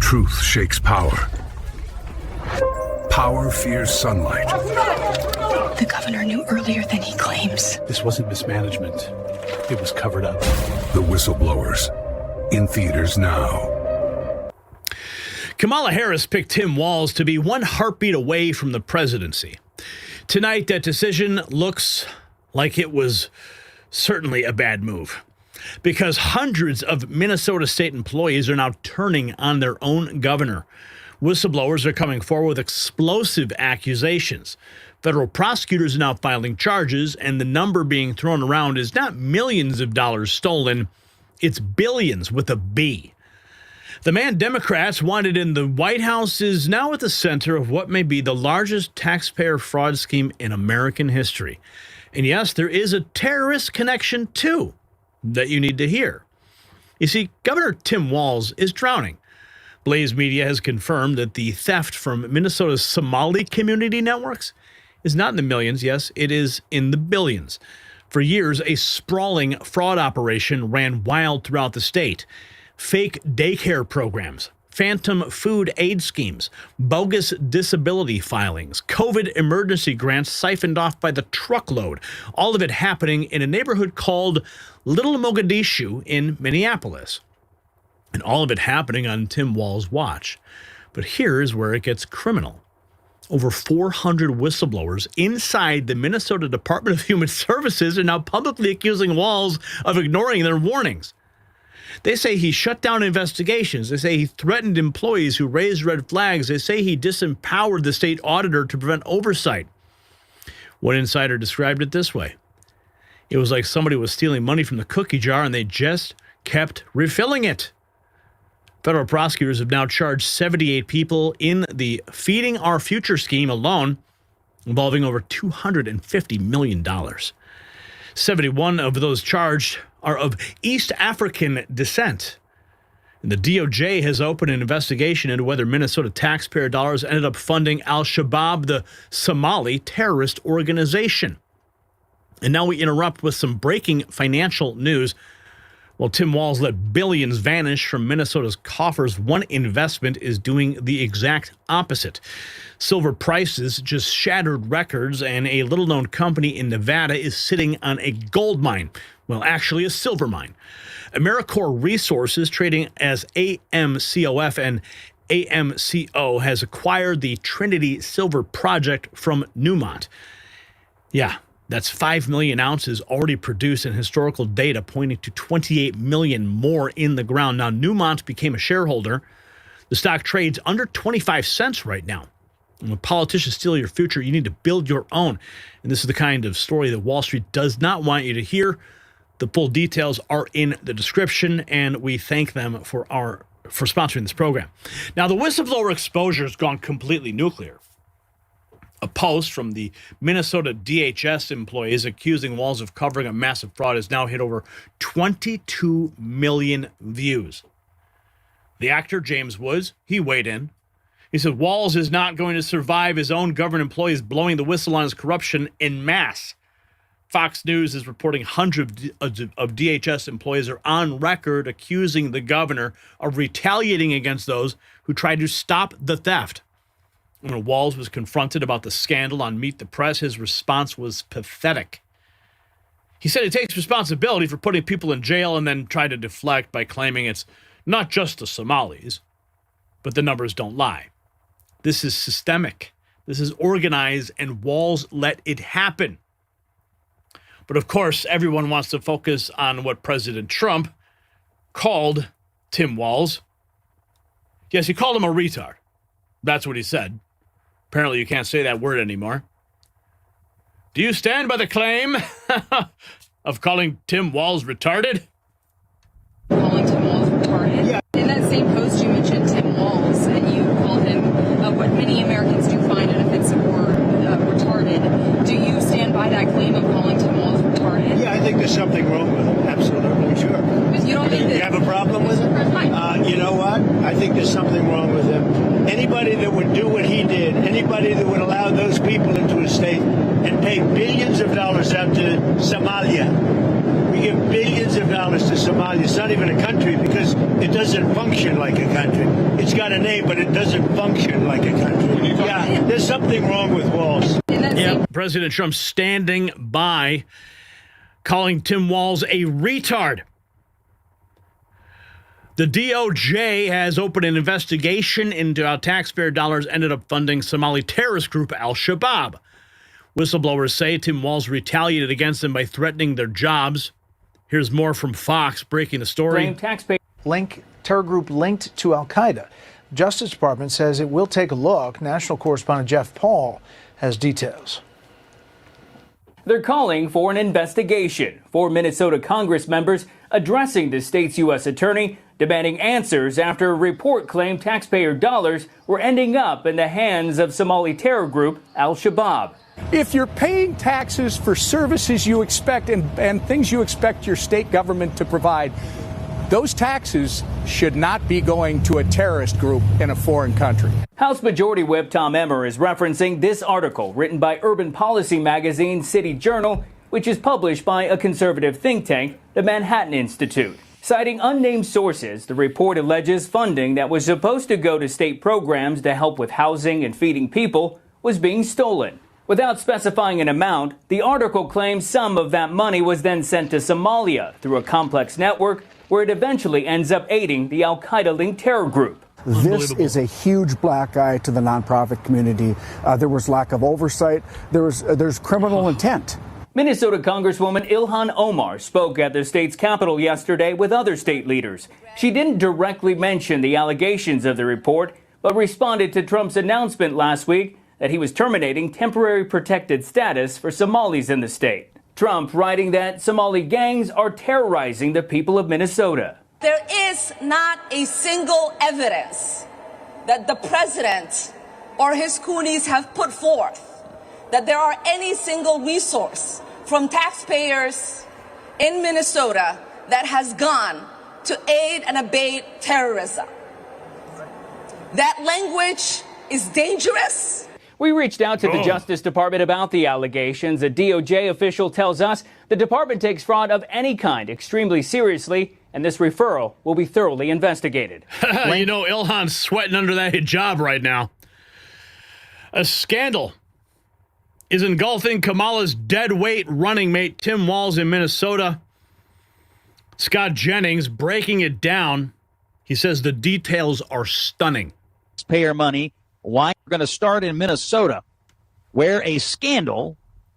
truth shakes power. Power fears sunlight. The governor knew earlier than he claims. This wasn't mismanagement. It was covered up. The Whistleblowers. In theaters now. Kamala Harris picked Tim Walz to be one heartbeat away from the presidency. Tonight, that decision looks like it was certainly a bad move, because hundreds of Minnesota state employees are now turning on their own governor. Whistleblowers are coming forward with explosive accusations. Federal prosecutors are now filing charges, and the number being thrown around is not millions of dollars stolen, it's billions with a B. The man Democrats wanted in the White House is now at the center of what may be the largest taxpayer fraud scheme in American history. And yes, there is a terrorist connection, too, that you need to hear. You see, Governor Tim Walz is drowning. Blaze Media has confirmed that the theft from Minnesota's Somali community networks is not in the millions. Yes, it is in the billions. For years, a sprawling fraud operation ran wild throughout the state. Fake daycare programs, phantom food aid schemes, bogus disability filings, COVID emergency grants siphoned off by the truckload, all of it happening in a neighborhood called Little Mogadishu in Minneapolis. And all of it happening on Tim Walz's watch. But here's where it gets criminal. Over 400 whistleblowers inside the Minnesota Department of Human Services are now publicly accusing Walz of ignoring their warnings. They say he shut down investigations. They say he threatened employees who raised red flags. They say he disempowered the state auditor to prevent oversight. One insider described it this way. It was like somebody was stealing money from the cookie jar and they just kept refilling it. Federal prosecutors have now charged 78 people in the Feeding Our Future scheme alone, involving over $250 million. 71 of those charged are of East African descent. And the DOJ has opened an investigation into whether Minnesota taxpayer dollars ended up funding Al-Shabaab, the Somali terrorist organization. And now we interrupt with some breaking financial news. While Tim Walz let billions vanish from Minnesota's coffers, one investment is doing the exact opposite. Silver prices just shattered records, and a little-known company in Nevada is sitting on a gold mine. Well, actually a silver mine. AmeriCorps Resources, trading as AMCOF and AMCO, has acquired the Trinity Silver Project from Newmont. Yeah. That's 5 million ounces already produced, and historical data pointing to 28 million more in the ground. Now, Newmont became a shareholder. The stock trades under 25 cents right now. And when politicians steal your future, you need to build your own. And this is the kind of story that Wall Street does not want you to hear. The full details are in the description, and we thank them for sponsoring this program. Now, the whistleblower exposure has gone completely nuclear. A post from the Minnesota DHS employees accusing Walz of covering a massive fraud has now hit over 22 million views. The actor James Woods, he weighed in. He said Walz is not going to survive his own government employees blowing the whistle on his corruption en masse. Fox News is reporting hundreds of DHS employees are on record accusing the governor of retaliating against those who tried to stop the theft. When Walz was confronted about the scandal on Meet the Press, his response was pathetic. He said he takes responsibility for putting people in jail and then tried to deflect by claiming it's not just the Somalis, but the numbers don't lie. This is systemic. This is organized, and Walz let it happen. But of course, everyone wants to focus on what President Trump called Tim Walz. Yes, he called him a retard. That's what he said. Apparently, you can't say that word anymore. Do you stand by the claim of calling Tim Walz retarded? Calling Tim Walz retarded? Yeah. In that same post, you mentioned Tim Walz, and you called him what many Americans do find an offensive word, retarded. Do you stand by that claim of calling Tim Walz retarded? Yeah, I think there's something wrong with him. Absolutely, sure. But you don't You have a problem with him? You know what? I think there's something wrong with him. Anybody that would do what he did, anybody that would allow those people into his state and pay billions of dollars out to Somalia. We give billions of dollars to Somalia. It's not even a country because it doesn't function like a country. It's got a name, but it doesn't function like a country. Yeah, there's something wrong with Walz. Yeah, President Trump standing by, calling Tim Walz a retard. The DOJ has opened an investigation into how taxpayer dollars ended up funding Somali terrorist group Al-Shabaab. Whistleblowers say Tim Walz retaliated against them by threatening their jobs. Here's more from Fox breaking the story. Terror group linked to Al-Qaeda. Justice Department says it will take a look. National correspondent Jeff Paul has details. They're calling for an investigation. 4 Minnesota Congress members addressing the state's U.S. attorney, demanding answers after a report claimed taxpayer dollars were ending up in the hands of Somali terror group Al-Shabaab. If you're paying taxes for services you expect and things you expect your state government to provide, those taxes should not be going to a terrorist group in a foreign country. House Majority Whip Tom Emmer is referencing this article written by urban policy magazine City Journal, which is published by a conservative think tank, the Manhattan Institute. Citing unnamed sources, the report alleges funding that was supposed to go to state programs to help with housing and feeding people was being stolen. Without specifying an amount, the article claims some of that money was then sent to Somalia through a complex network where it eventually ends up aiding the Al-Qaeda-linked terror group. This is a huge black eye to the nonprofit community. There was lack of oversight. There's criminal intent. Minnesota Congresswoman Ilhan Omar spoke at the state's capitol yesterday with other state leaders. She didn't directly mention the allegations of the report, but responded to Trump's announcement last week that he was terminating temporary protected status for Somalis in the state. Trump writing that Somali gangs are terrorizing the people of Minnesota. There is not a single evidence that the president or his coonies have put forth that there are any single resource from taxpayers in Minnesota that has gone to aid and abet terrorism. That language is dangerous. We reached out to the Justice Department about the allegations. A DOJ official tells us the department takes fraud of any kind extremely seriously, and this referral will be thoroughly investigated. You know, Ilhan's sweating under that hijab right now. A scandal is engulfing Kamala's deadweight running mate Tim Walz in Minnesota. Scott Jennings breaking it down. He says the details are stunning. Taxpayer money. Why we're going to start in Minnesota, where a scandal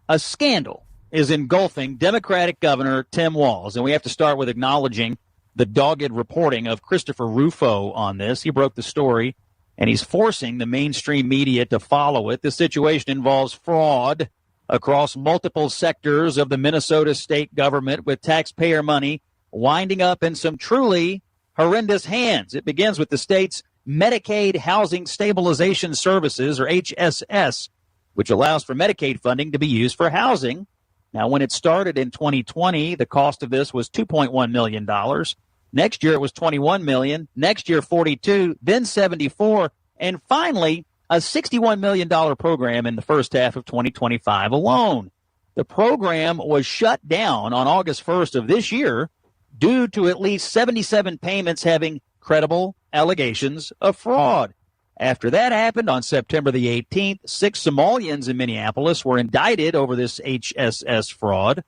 is engulfing Democratic Governor Tim Walz. And we have to start with acknowledging the dogged reporting of Christopher Rufo on this. He broke the story, and he's forcing the mainstream media to follow it. This situation involves fraud across multiple sectors of the Minnesota state government, with taxpayer money winding up in some truly horrendous hands. It begins with the state's Medicaid Housing Stabilization Services, or HSS, which allows for Medicaid funding to be used for housing. Now, when it started in 2020, the cost of this was $2.1 million. Next year, it was $21 million. Next year, $42, then $74, and finally, a $61 million program in the first half of 2025 alone. The program was shut down on August 1st of this year due to at least 77 payments having credible allegations of fraud. After that happened on September the 18th, 6 Somalians in Minneapolis were indicted over this HSS fraud.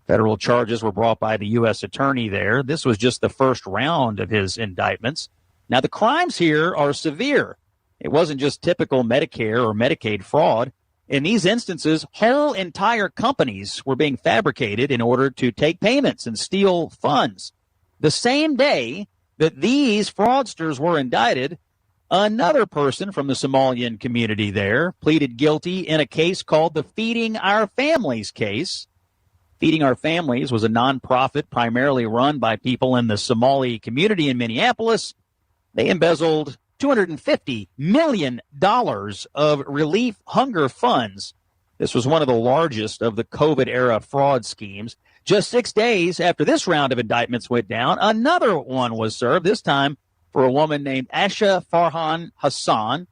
Federal charges were brought by the U.S. attorney there. This was just the first round of his indictments. Now, the crimes here are severe. It wasn't just typical Medicare or Medicaid fraud. In these instances, whole entire companies were being fabricated in order to take payments and steal funds. The same day that these fraudsters were indicted, another person from the Somalian community there pleaded guilty in a case called the Feeding Our Families case. Feeding Our Families was a nonprofit primarily run by people in the Somali community in Minneapolis. They embezzled $250 million of relief hunger funds. This was one of the largest of the COVID-era fraud schemes. Just 6 days after this round of indictments went down, another one was served, this time for a woman named Asha Farhan Hassan,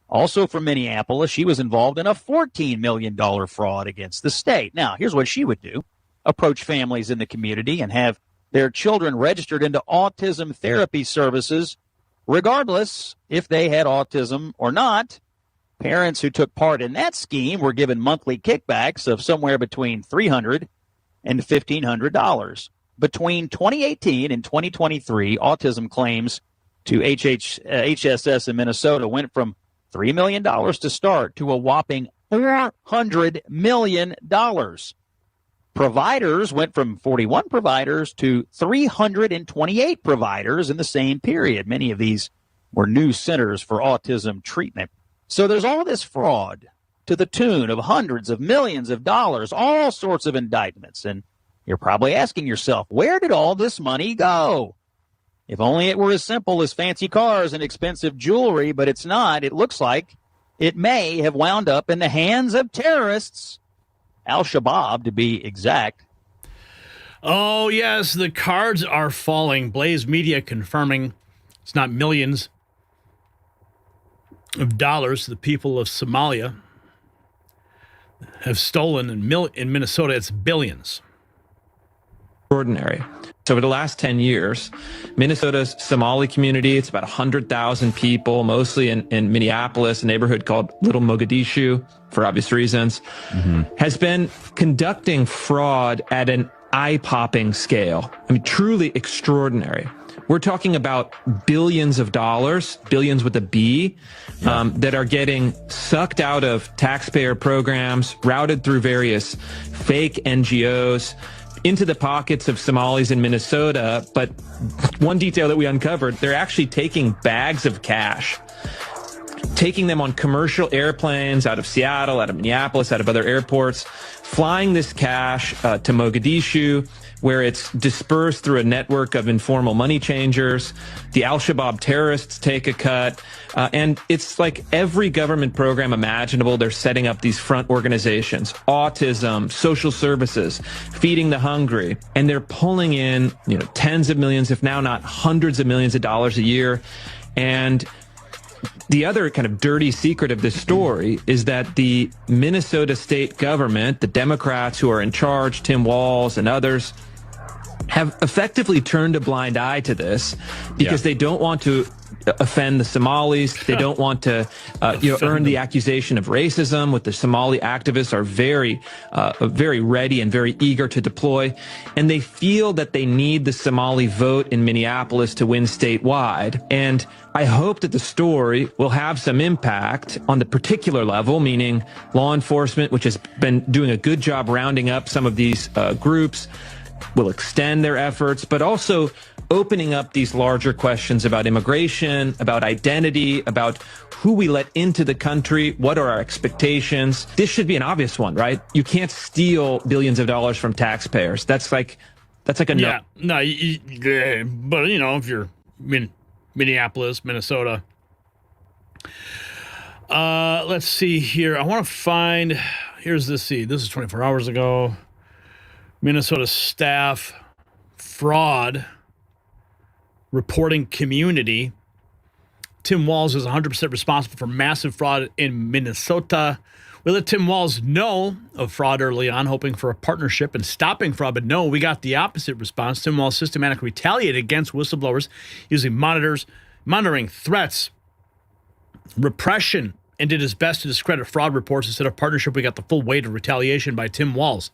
also from Minneapolis. She was involved in a $14 million fraud against the state. Now, here's what she would do. Approach families in the community and have their children registered into autism therapy services, regardless if they had autism or not. Parents who took part in that scheme were given monthly kickbacks of somewhere between $300 and $1,500. Between 2018 and 2023, autism claims to HSS in Minnesota went from $3 million to start to a whopping $400 million. Providers went from 41 providers to 328 providers in the same period. Many of these were new centers for autism treatment. So there's all this fraud to the tune of hundreds of millions of dollars, all sorts of indictments. And you're probably asking yourself, where did all this money go? If only it were as simple as fancy cars and expensive jewelry, but it's not. It looks like it may have wound up in the hands of terrorists, Al-Shabaab to be exact. Oh, yes, the cards are falling. Blaze Media confirming it's not millions of dollars the people of Somalia have stolen. In Minnesota, it's billions. Extraordinary. So over the last 10 years, Minnesota's Somali community, it's about 100,000 people, mostly in Minneapolis, a neighborhood called Little Mogadishu, for obvious reasons, has been conducting fraud at an eye-popping scale. I mean, truly extraordinary. We're talking about billions of dollars, billions with a B, that are getting sucked out of taxpayer programs, routed through various fake NGOs, into the pockets of Somalis in Minnesota. But one detail that we uncovered, they're actually taking bags of cash, taking them on commercial airplanes out of Seattle, out of Minneapolis, out of other airports, flying this cash to Mogadishu, where it's dispersed through a network of informal money changers. The Al-Shabaab terrorists take a cut. And it's like every government program imaginable, they're setting up these front organizations, autism, social services, feeding the hungry. And they're pulling in, tens of millions, if now not hundreds of millions of dollars a year. And the other kind of dirty secret of this story is that the Minnesota state government, the Democrats who are in charge, Tim Walz and others, have effectively turned a blind eye to this because they don't want to offend the Somalis. They don't want to, earn the accusation of racism, which the Somali activists are very ready and very eager to deploy. And they feel that they need the Somali vote in Minneapolis to win statewide. And I hope that the story will have some impact on the particular level, meaning law enforcement, which has been doing a good job rounding up some of these groups, will extend their efforts, but also opening up these larger questions about immigration, about identity, about who we let into the country, what are our expectations. This should be an obvious one, right? You can't steal billions of dollars from taxpayers. That's like a no. But if you're Minneapolis, Minnesota. Let's see here. I want to find, this is 24 hours ago. Minnesota staff fraud reporting community. Tim Walz is 100% responsible for massive fraud in Minnesota. We let Tim Walz know of fraud early on, hoping for a partnership and stopping fraud, but no, we got the opposite response. Tim Walz systematically retaliated against whistleblowers using monitoring threats, repression, and did his best to discredit fraud reports. Instead of partnership, we got the full weight of retaliation by Tim Walz.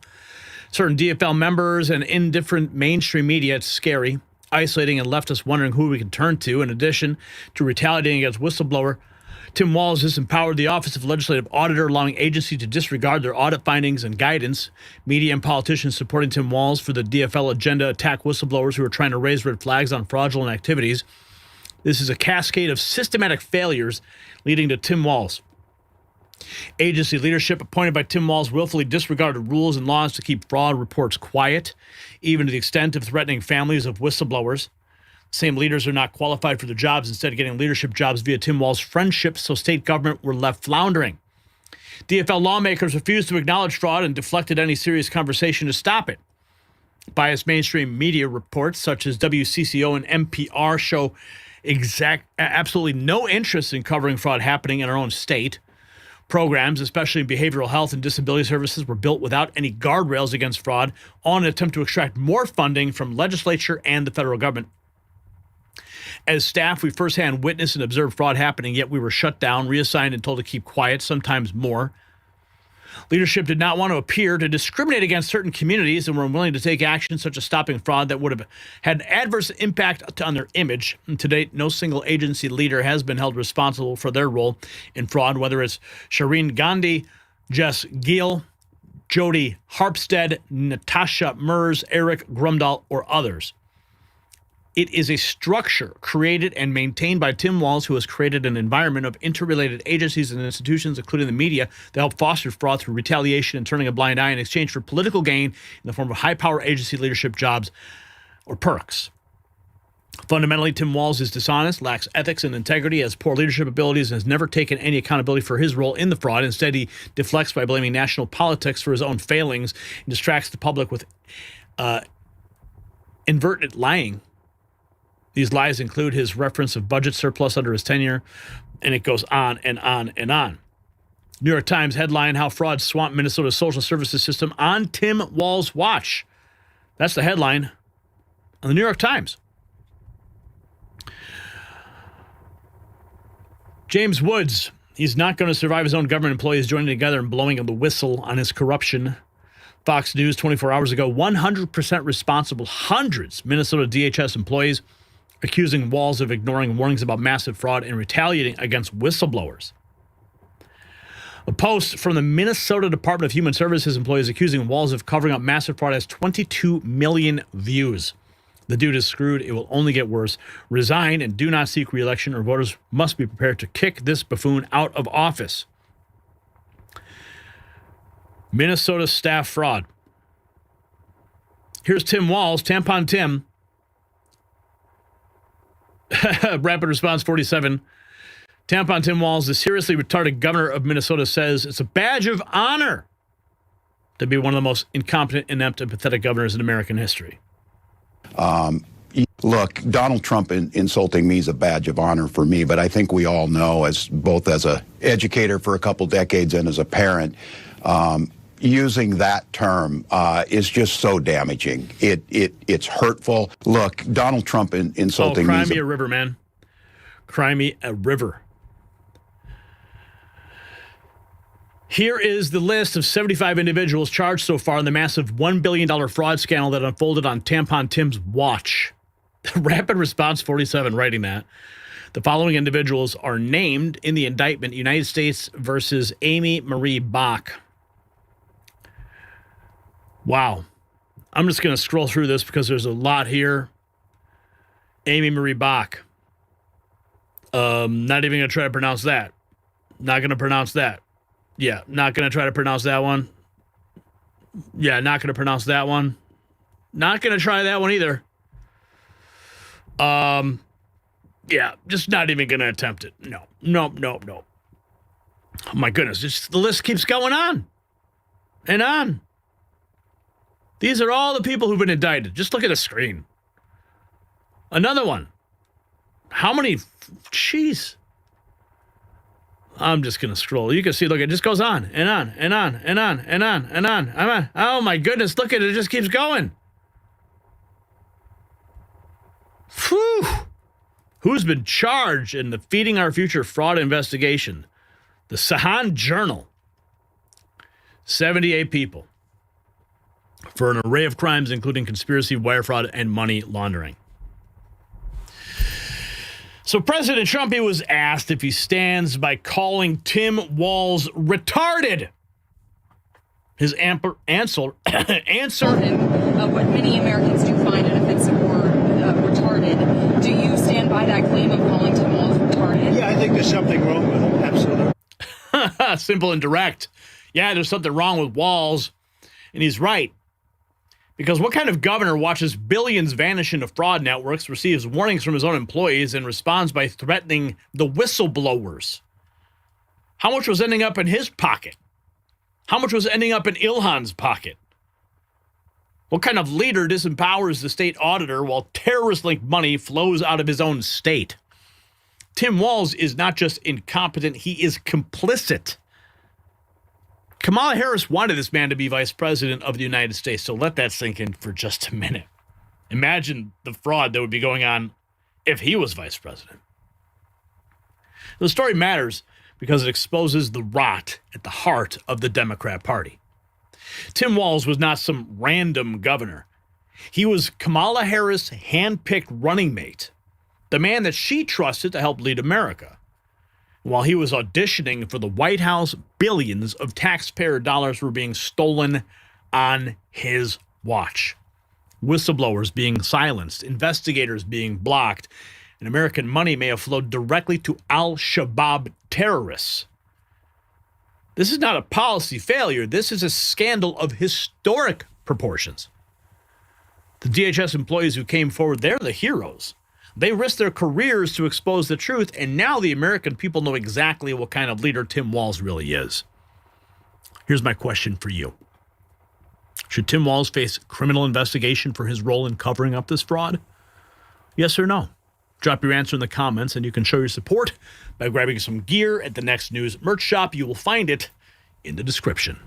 Certain DFL members and indifferent mainstream media, it's scary, isolating, and left us wondering who we can turn to. In addition to retaliating against whistleblower, Tim Walz has empowered the Office of Legislative Auditor, allowing agencies to disregard their audit findings and guidance. Media and politicians supporting Tim Walz for the DFL agenda attack whistleblowers who are trying to raise red flags on fraudulent activities. This is a cascade of systematic failures leading to Tim Walz. Agency leadership appointed by Tim Walz willfully disregarded rules and laws to keep fraud reports quiet, even to the extent of threatening families of whistleblowers. Same leaders are not qualified for the jobs, instead of getting leadership jobs via Tim Walz's friendship, so state government were left floundering. DFL lawmakers refused to acknowledge fraud and deflected any serious conversation to stop it. Biased mainstream media reports such as WCCO and NPR show absolutely no interest in covering fraud happening in our own state. Programs, especially in behavioral health and disability services, were built without any guardrails against fraud, all in an attempt to extract more funding from legislature and the federal government. As staff, we firsthand witnessed and observed fraud happening, yet we were shut down, reassigned, and told to keep quiet, sometimes more. Leadership did not want to appear to discriminate against certain communities and were unwilling to take action such as stopping fraud that would have had an adverse impact on their image. And to date, no single agency leader has been held responsible for their role in fraud, whether it's Shireen Gandhi, Jess Gill, Jody Harpstead, Natasha Mers, Eric Grumdahl, or others. It is a structure created and maintained by Tim Walz, who has created an environment of interrelated agencies and institutions, including the media, that help foster fraud through retaliation and turning a blind eye in exchange for political gain in the form of high-power agency leadership jobs or perks. Fundamentally, Tim Walz is dishonest, lacks ethics and integrity, has poor leadership abilities, and has never taken any accountability for his role in the fraud. Instead, he deflects by blaming national politics for his own failings and distracts the public with inverted lying. These lies include his reference of budget surplus under his tenure, and it goes on and on and on. New York Times headline, How Fraud Swamped Minnesota's Social Services System on Tim Walz Watch. That's the headline on the New York Times. James Woods, he's not going to survive his own government employees joining together and blowing the whistle on his corruption. Fox News 24 hours ago, 100% responsible, hundreds Minnesota DHS employees accusing Walz of ignoring warnings about massive fraud and retaliating against whistleblowers. A post from the Minnesota Department of Human Services employees accusing Walz of covering up massive fraud has 22 million views. The dude is screwed. It will only get worse. Resign and do not seek re-election, or voters must be prepared to kick this buffoon out of office. Minnesota staff fraud. Here's Tim Walz, Tampon Tim. Rapid Response 47. Tampon Tim Walz, the seriously retarded governor of Minnesota, says it's a badge of honor to be one of the most incompetent, inept, and pathetic governors in American history. Look, Donald Trump insulting me is a badge of honor for me, but I think we all know, as both as an educator for a couple decades and as a parent, using that term is just so damaging. It's hurtful. Look, Donald Trump insulting me. Cry me a river, man. Cry me a river. Here is the list of 75 individuals charged so far in the massive $1 billion fraud scandal that unfolded on Tampon Tim's watch. Rapid Response 47 writing that. The following individuals are named in the indictment: United States versus Amy Marie Bach. Wow. I'm just going to scroll through this because there's a lot here. Amy Marie Bach. Not even going to try to pronounce that. Not going to pronounce that. Yeah, not going to try to pronounce that one. Yeah, not going to pronounce that one. Not going to try that one either. Yeah, just not even going to attempt it. No. Oh my goodness, the list keeps going on and on. These are all the people who've been indicted. Just look at the screen. Another one. How many? Jeez. I'm just going to scroll. You can see, look, it just goes on and on and on and on and on and on and on. Oh, my goodness. Look at it. It just keeps going. Whew. Who's been charged in the Feeding Our Future fraud investigation? The Sahan Journal. 78 people. For an array of crimes, including conspiracy, wire fraud, and money laundering. So President Trump, he was asked if he stands by calling Tim Walz retarded. His answer. What many Americans do find an offensive or retarded. Do you stand by that claim of calling Tim Walz retarded? Yeah, I think there's something wrong with him. Absolutely. Simple and direct. Yeah, there's something wrong with Walz. And he's right. Because what kind of governor watches billions vanish into fraud networks, receives warnings from his own employees, and responds by threatening the whistleblowers? How much was ending up in his pocket? How much was ending up in Ilhan's pocket? What kind of leader disempowers the state auditor while terrorist-linked money flows out of his own state? Tim Walz is not just incompetent, he is complicit. Kamala Harris wanted this man to be vice president of the United States, so let that sink in for just a minute. Imagine the fraud that would be going on if he was vice president. The story matters because it exposes the rot at the heart of the Democrat Party. Tim Walz was not some random governor. He was Kamala Harris' hand-picked running mate, the man that she trusted to help lead America. While he was auditioning for the White House, billions of taxpayer dollars were being stolen on his watch. Whistleblowers being silenced, investigators being blocked, and American money may have flowed directly to al-Shabaab terrorists. This is not a policy failure. This is a scandal of historic proportions. The DHS employees who came forward, they're the heroes. They risked their careers to expose the truth, and now the American people know exactly what kind of leader Tim Walz really is. Here's my question for you. Should Tim Walz face criminal investigation for his role in covering up this fraud? Yes or no? Drop your answer in the comments, and you can show your support by grabbing some gear at the Next News merch shop. You will find it in the description.